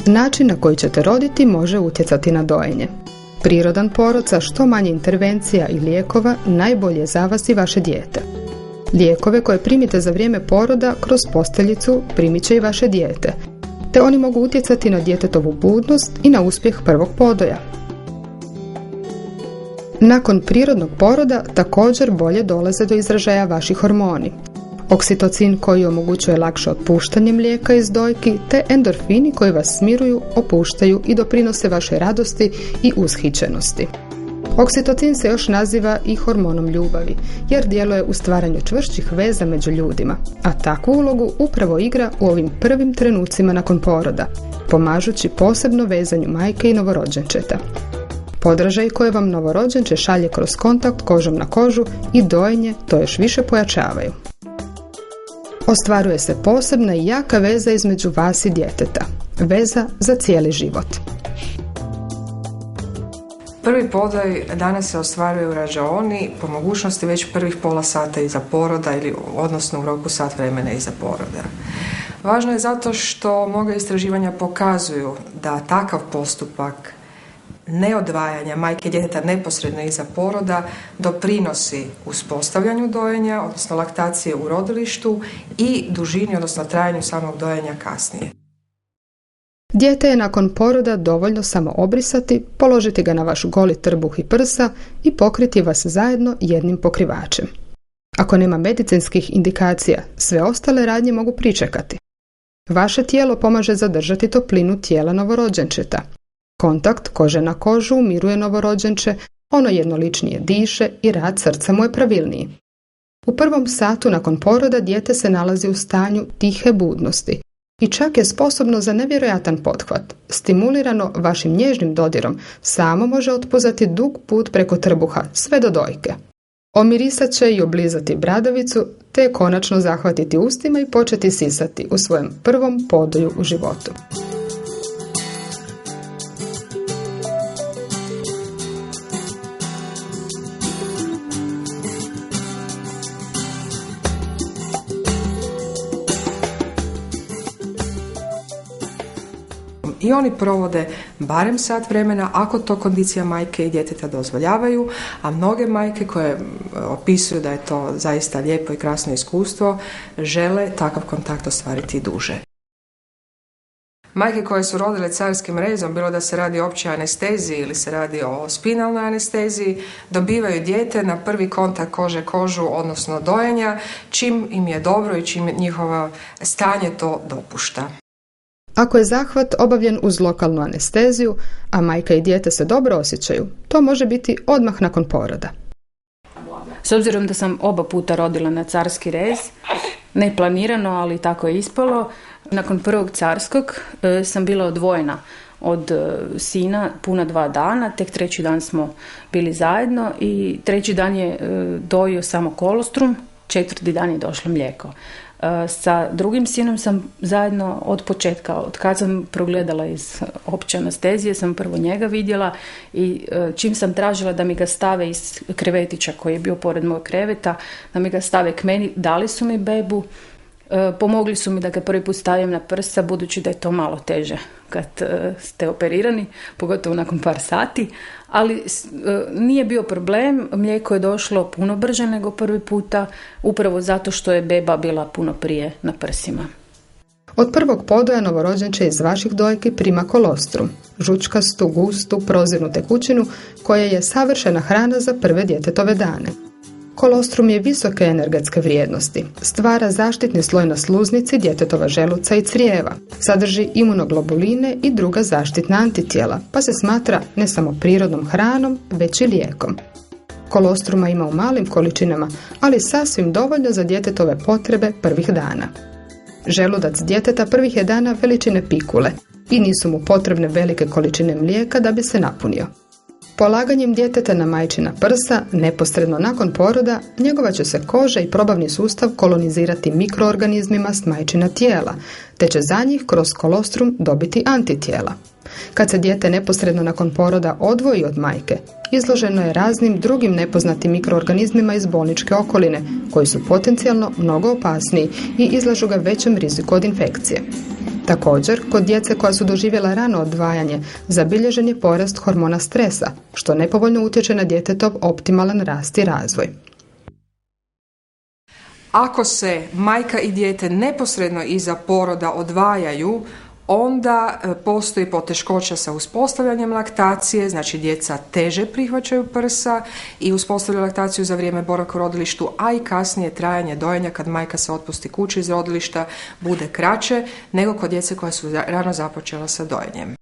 Način na koji ćete roditi može utjecati na dojenje. Prirodan porod sa što manje intervencija i lijekova najbolje je za vas i vaše dijete. Lijekove koje primite za vrijeme poroda kroz posteljicu primit će i vaše dijete, te oni mogu utjecati na djetetovu budnost i na uspjeh prvog podoja. Nakon prirodnog poroda također bolje dolaze do izražaja vaši hormoni. Oksitocin koji omogućuje lakše otpuštanje mlijeka iz dojki, te endorfini koji vas smiruju, opuštaju i doprinose vašoj radosti i ushićenosti. Oksitocin se još naziva i hormonom ljubavi, jer djeluje u stvaranju čvršćih veza među ljudima, a takvu ulogu upravo igra u ovim prvim trenucima nakon poroda, pomažući posebno vezanju majke i novorođenčeta. Podražaj koje vam novorođenče šalje kroz kontakt kožom na kožu i dojenje to još više pojačavaju. Ostvaruje se posebna i jaka veza između vas i djeteta. Veza za cijeli život. Prvi podoj danas se ostvaruje u rađaoni, po mogućnosti već prvih pola sata iza poroda ili odnosno u roku sat vremena iza poroda. Važno je zato što mnoga istraživanja pokazuju da takav postupak neodvajanja majke i djeteta neposredno iza poroda doprinosi uspostavljanju dojenja, odnosno laktacije u rodilištu i dužini, odnosno trajanju samog dojenja kasnije. Dijete je nakon poroda dovoljno samo obrisati, položiti ga na vaš goli trbuh i prsa i pokriti vas zajedno jednim pokrivačem. Ako nema medicinskih indikacija, sve ostale radnje mogu pričekati. Vaše tijelo pomaže zadržati toplinu tijela novorođenčeta. Kontakt kože na kožu umiruje novorođenče, ono jednoličnije diše i rad srca mu je pravilniji. U prvom satu nakon poroda dijete se nalazi u stanju tihe budnosti i čak je sposobno za nevjerojatan pothvat. Stimulirano vašim nježnim dodirom samo može otpuzati dug put preko trbuha sve do dojke. Omirisat će i oblizati bradavicu, te konačno zahvatiti ustima i početi sisati u svojem prvom podoju u životu. I oni provode barem sat vremena ako to kondicija majke i djeteta dozvoljavaju, a mnoge majke koje opisuju da je to zaista lijepo i krasno iskustvo žele takav kontakt ostvariti i duže. Majke koje su rodile carskim rezom, bilo da se radi o općoj anesteziji ili se radi o spinalnoj anesteziji, dobivaju dijete na prvi kontakt kože kožu, odnosno dojenja, čim im je dobro i čim njihovo stanje to dopušta. Ako je zahvat obavljen uz lokalnu anesteziju, a majka i dijete se dobro osjećaju, to može biti odmah nakon poroda. S obzirom da sam oba puta rodila na carski rez, ne planirano, ali tako je ispalo, nakon prvog carskog sam bila odvojena od sina puna 2 dana, tek 3. dan smo bili zajedno i 3. dan je dojio samo kolostrum, 4. dan je došlo mlijeko. Sa drugim sinom sam zajedno od početka, od kad sam progledala iz opće anestezije, sam prvo njega vidjela i čim sam tražila da mi ga stave iz krevetića koji je bio pored mojeg kreveta, da mi ga stave k meni, dali su mi bebu, pomogli su mi da ga prvi put stavim na prsa, budući da je to malo teže kad ste operirani, pogotovo nakon par sati, ali nije bio problem, mlijeko je došlo puno brže nego prvi puta, upravo zato što je beba bila puno prije na prsima. Od prvog podoja novorođenče iz vaših dojki prima kolostrum, žučkastu, gustu, prozirnu tekućinu koja je savršena hrana za prve djetetove dane. Kolostrum je visoke energetske vrijednosti, stvara zaštitni sloj na sluznici djetetova želuca i crijeva, sadrži imunoglobuline i druga zaštitna antitijela, pa se smatra ne samo prirodnom hranom, već i lijekom. Kolostruma ima u malim količinama, ali sasvim dovoljno za djetetove potrebe prvih dana. Želudac djeteta prvih je dana veličine pikule i nisu mu potrebne velike količine mlijeka da bi se napunio. Polaganjem djeteta na majčina prsa, neposredno nakon poroda, njegova će se koža i probavni sustav kolonizirati mikroorganizmima s majčina tijela, te će za njih kroz kolostrum dobiti antitijela. Kad se dijete neposredno nakon poroda odvoji od majke, izloženo je raznim drugim nepoznatim mikroorganizmima iz bolničke okoline, koji su potencijalno mnogo opasniji i izlažu ga većem riziku od infekcije. Također, kod djece koja su doživjela rano odvajanje, zabilježen je porast hormona stresa, što nepovoljno utječe na djetetov optimalan rast i razvoj. Ako se majka i dijete neposredno iza poroda odvajaju, onda postoji poteškoća sa uspostavljanjem laktacije, znači djeca teže prihvaćaju prsa i uspostavljaju laktaciju za vrijeme boravka u rodilištu, a i kasnije trajanje dojenja kad majka se otpusti kući iz rodilišta bude kraće nego kod djece koja su rano započela sa dojenjem.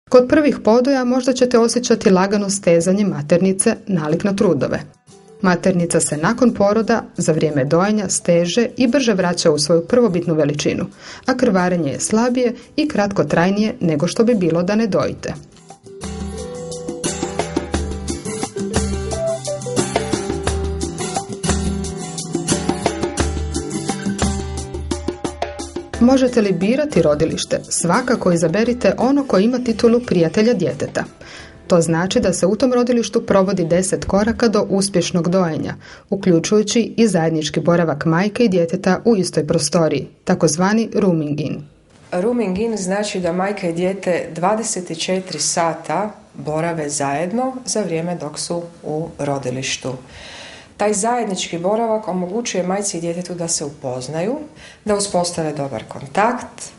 Kod prvih podoja možda ćete osjećati lagano stezanje maternice, nalik na trudove. Maternica se nakon poroda za vrijeme dojenja steže i brže vraća u svoju prvobitnu veličinu, a krvarenje je slabije i kratkotrajnije nego što bi bilo da ne dojite. Možete li birati rodilište? Svakako izaberite ono koje ima titulu prijatelja djeteta. To znači da se u tom rodilištu provodi 10 koraka do uspješnog dojenja, uključujući i zajednički boravak majke i djeteta u istoj prostoriji, takozvani rooming in. Rooming in znači da majka i dijete 24 sata borave zajedno za vrijeme dok su u rodilištu. Taj zajednički boravak omogućuje majci i djetetu da se upoznaju, da uspostave dobar kontakt,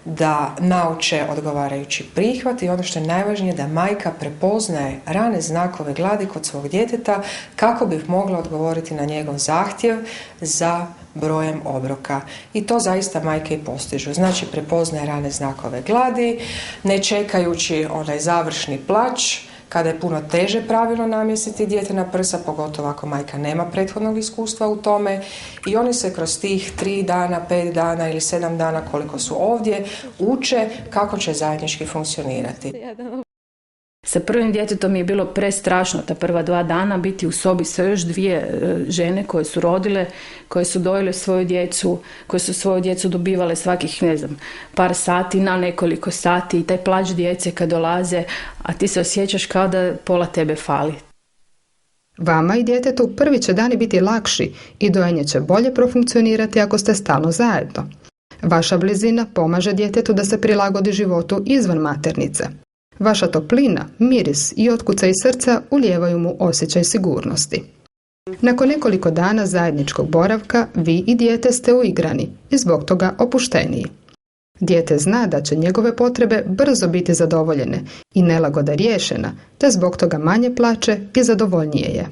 da nauče odgovarajući prihvat i ono što je najvažnije da majka prepoznaje rane znakove gladi kod svog djeteta kako bi mogla odgovoriti na njegov zahtjev za brojem obroka. I to zaista majke i postižu. Znači prepoznaje rane znakove gladi, ne čekajući onaj završni plać, kada je puno teže pravilno namjestiti dijete na prsa, pogotovo ako majka nema prethodnog iskustva u tome, i oni se kroz tih 3 dana, 5 dana ili 7 dana koliko su ovdje uče kako će zajednički funkcionirati. Sa prvim djetetom mi je bilo prestrašno ta prva 2 dana biti u sobi sa još 2 žene koje su rodile, koje su dojile svoju djecu, koje su svoju djecu dobivale svakih, par sati na nekoliko sati i taj plač djece kad dolaze, a ti se osjećaš kao da pola tebe fali. Vama i djetetu prvi će dani biti lakši i dojenje će bolje profunkcionirati ako ste stalno zajedno. Vaša blizina pomaže djetetu da se prilagodi životu izvan maternice. Vaša toplina, miris i otkucaj srca ulijevaju mu osjećaj sigurnosti. Nakon nekoliko dana zajedničkog boravka, vi i dijete ste uigrani i zbog toga opušteniji. Dijete zna da će njegove potrebe brzo biti zadovoljene i nelagoda riješena, te zbog toga manje plače i zadovoljnije je.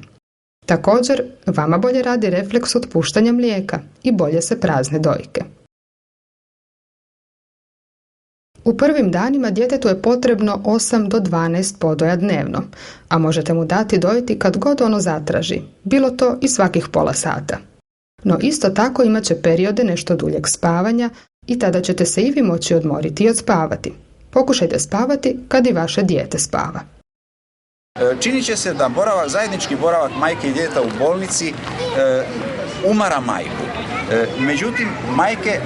Također, vama bolje radi refleks otpuštanja mlijeka i bolje se prazne dojke. U prvim danima djetetu je potrebno 8 do 12 podoja dnevno, a možete mu dati dojiti kad god ono zatraži, bilo to i svakih pola sata. No isto tako imat će periode nešto duljeg spavanja i tada ćete se i vi moći odmoriti i odspavati. Pokušajte spavati kad i vaše dijete spava. Činit će se da zajednički boravak majke i djeteta u bolnici umara majku. Međutim, majke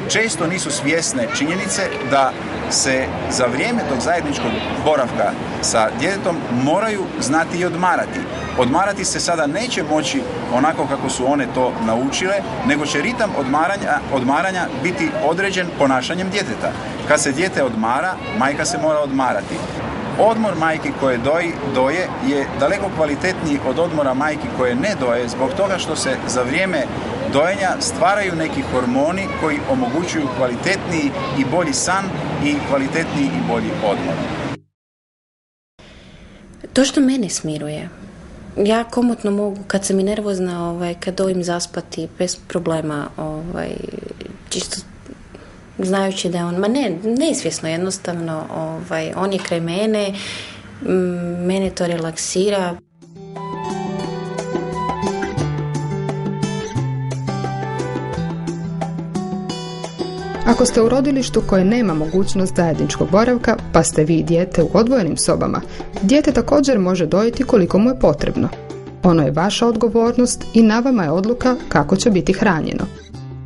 često nisu svjesne činjenice da se za vrijeme tog zajedničkog boravka sa djetetom moraju znati i odmarati. Odmarati se sada neće moći onako kako su one to naučile, nego će ritam odmaranja biti određen ponašanjem djeteta. Kad se dijete odmara, majka se mora odmarati. Odmor majki koje doje je daleko kvalitetniji od odmora majki koje ne doje, zbog toga što se za vrijeme dojenja stvaraju neki hormoni koji omogućuju kvalitetniji i bolji san i kvalitetniji i bolji odmor. To što mene smiruje, ja komotno mogu, kad sam i nervozna, kad dojim zaspati bez problema, čisto znajući da je on, neizvjesno jednostavno, on je kraj mene, mene to relaksira. Ako ste u rodilištu koje nema mogućnost zajedničkog boravka, pa ste vi i dijete u odvojenim sobama, dijete također može dojiti koliko mu je potrebno. Ono je vaša odgovornost i na vama je odluka kako će biti hranjeno.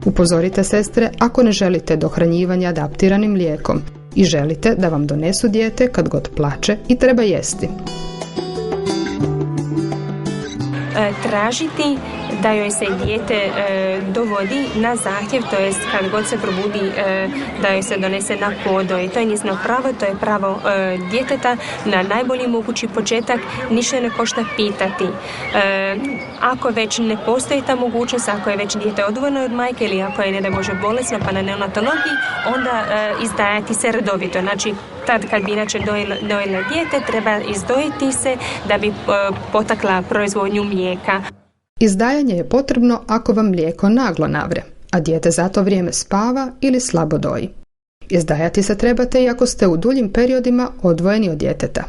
Upozorite sestre ako ne želite dohranjivanje adaptiranim mlijekom i želite da vam donesu dijete kad god plače i treba jesti. Tražiti da joj se dijete dovodi na zahtjev, to jest kad god se probudi da joj se donese na podoj. To je njezino pravo, to je pravo djeteta na najbolji mogući početak, ništa ne košta pitati. Ako već ne postoji ta mogućnost, ako je već dijete odvojeno od majke ili ako je ne da može bolesno pa na neonatologiji, onda izdajati se redovito. Znači, tad kad bi inače dojela dijete, treba izdojiti se da bi potakla proizvodnju mlijeka. Izdajanje je potrebno ako vam mlijeko naglo navre, a dijete za to vrijeme spava ili slabo doji. Izdajati se trebate i ako ste u duljim periodima odvojeni od djeteta.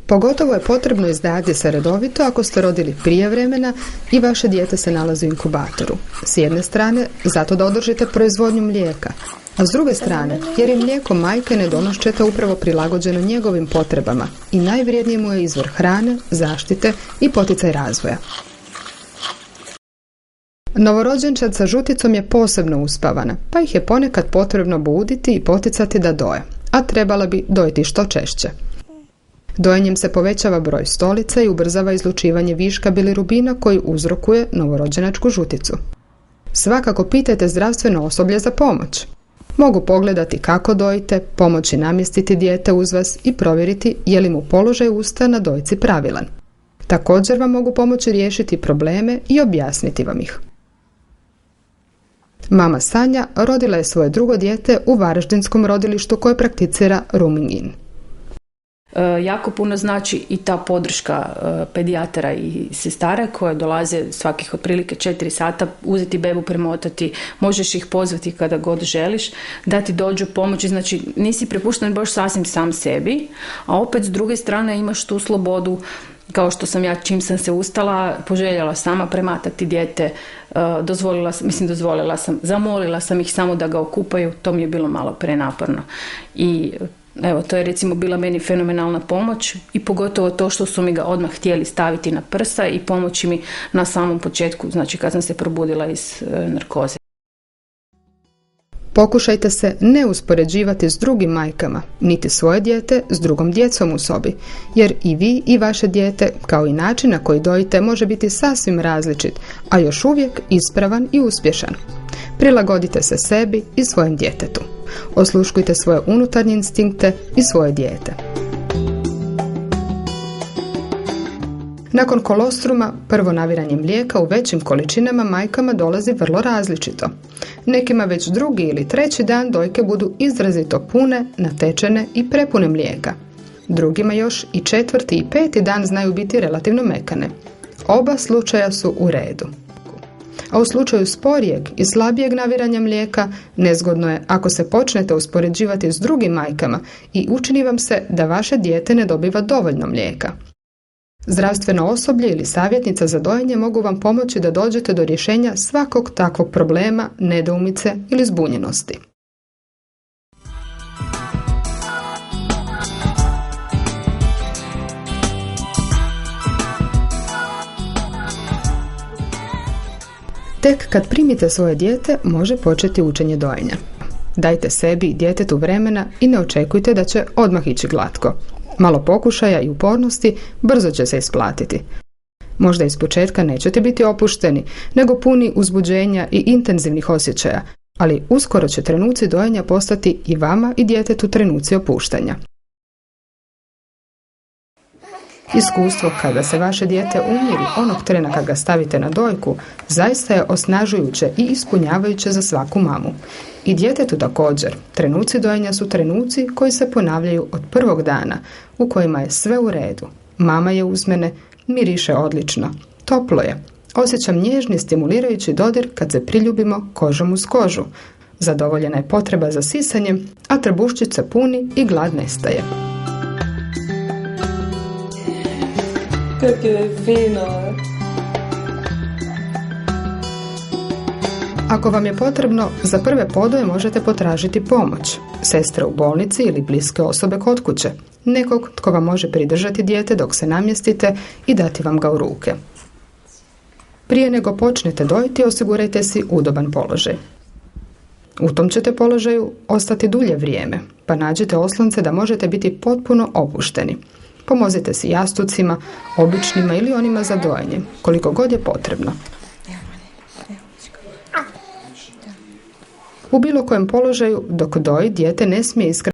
Pogotovo je potrebno izdajati se redovito ako ste rodili prije vremena i vaše dijete se nalazi u inkubatoru. S jedne strane, zato da održite proizvodnju mlijeka, a s druge strane, jer je mlijeko majke nedonoščeta upravo prilagođeno njegovim potrebama i najvrijedniji mu je izvor hrane, zaštite i poticaj razvoja. Novorođenčad sa žuticom je posebno uspavana, pa ih je ponekad potrebno buditi i poticati da doje, a trebala bi dojiti što češće. Dojenjem se povećava broj stolica i ubrzava izlučivanje viška bilirubina koji uzrokuje novorođenačku žuticu. Svakako pitajte zdravstveno osoblje za pomoć. Mogu pogledati kako dojite, pomoći namjestiti dijete uz vas i provjeriti je li mu položaj usta na dojci pravilan. Također vam mogu pomoći riješiti probleme i objasniti vam ih. Mama Sanja rodila je svoje drugo dijete u varaždinskom rodilištu koje prakticira rooming in. Jako puno znači i ta podrška pedijatara i sestara koje dolaze svakih otprilike 4 sata, uzeti bebu, premotati, možeš ih pozvati kada god želiš, da ti dođu pomoći, znači nisi prepušten baš sasvim sam sebi, a opet s druge strane imaš tu slobodu, kao što sam ja čim sam se ustala, poželjela sama prematati dijete, zamolila sam ih samo da ga okupaju, to mi je bilo malo prenaporno. I evo, to je recimo bila meni fenomenalna pomoć i pogotovo to što su mi ga odmah htjeli staviti na prsa i pomoći mi na samom početku, znači kad sam se probudila iz narkoze. Pokušajte se ne uspoređivati s drugim majkama, niti svoje dijete s drugom djecom u sobi, jer i vi i vaše dijete, kao i način na koji dojite, može biti sasvim različit, a još uvijek ispravan i uspješan. Prilagodite se sebi i svojem djetetu. Osluškujte svoje unutarnje instinkte i svoje dijete. Nakon kolostruma, prvo naviranje mlijeka u većim količinama majkama dolazi vrlo različito. Nekima već drugi ili treći dan dojke budu izrazito pune, natečene i prepune mlijeka. Drugima još i četvrti i peti dan znaju biti relativno mekane. Oba slučaja su u redu. A u slučaju sporijeg i slabijeg naviranja mlijeka, nezgodno je ako se počnete uspoređivati s drugim majkama i učini vam se da vaše dijete ne dobiva dovoljno mlijeka. Zdravstveno osoblje ili savjetnica za dojenje mogu vam pomoći da dođete do rješenja svakog takvog problema, nedoumice ili zbunjenosti. Tek kad primite svoje dijete, može početi učenje dojenja. Dajte sebi i djetetu vremena i ne očekujte da će odmah ići glatko. Malo pokušaja i upornosti brzo će se isplatiti. Možda iz početka nećete biti opušteni, nego puni uzbuđenja i intenzivnih osjećaja, ali uskoro će trenuci dojenja postati i vama i djetetu trenuci opuštanja. Iskustvo kada se vaše dijete umiri onog trena kad ga stavite na dojku zaista je osnažujuće i ispunjavajuće za svaku mamu. I djetetu također. Trenuci dojenja su trenuci koji se ponavljaju od prvog dana, u kojima je sve u redu. Mama je uz mene, miriše odlično, toplo je. Osjećam nježni stimulirajući dodir kad se priljubimo kožom uz kožu. Zadovoljena je potreba za sisanjem, a trbuščić se puni i glad nestaje. Kako je fino. Ako vam je potrebno, za prve podoje možete potražiti pomoć. Sestre u bolnici ili bliske osobe kod kuće. Nekog tko vam može pridržati dijete dok se namjestite i dati vam ga u ruke. Prije nego počnete dojiti, osigurajte si udoban položaj. U tom ćete položaju ostati dulje vrijeme, pa nađite oslonce da možete biti potpuno opušteni. Pomozite si jastucima, običnima ili onima za dojenje, koliko god je potrebno. U bilo kojem položaju dok doji dijete ne smije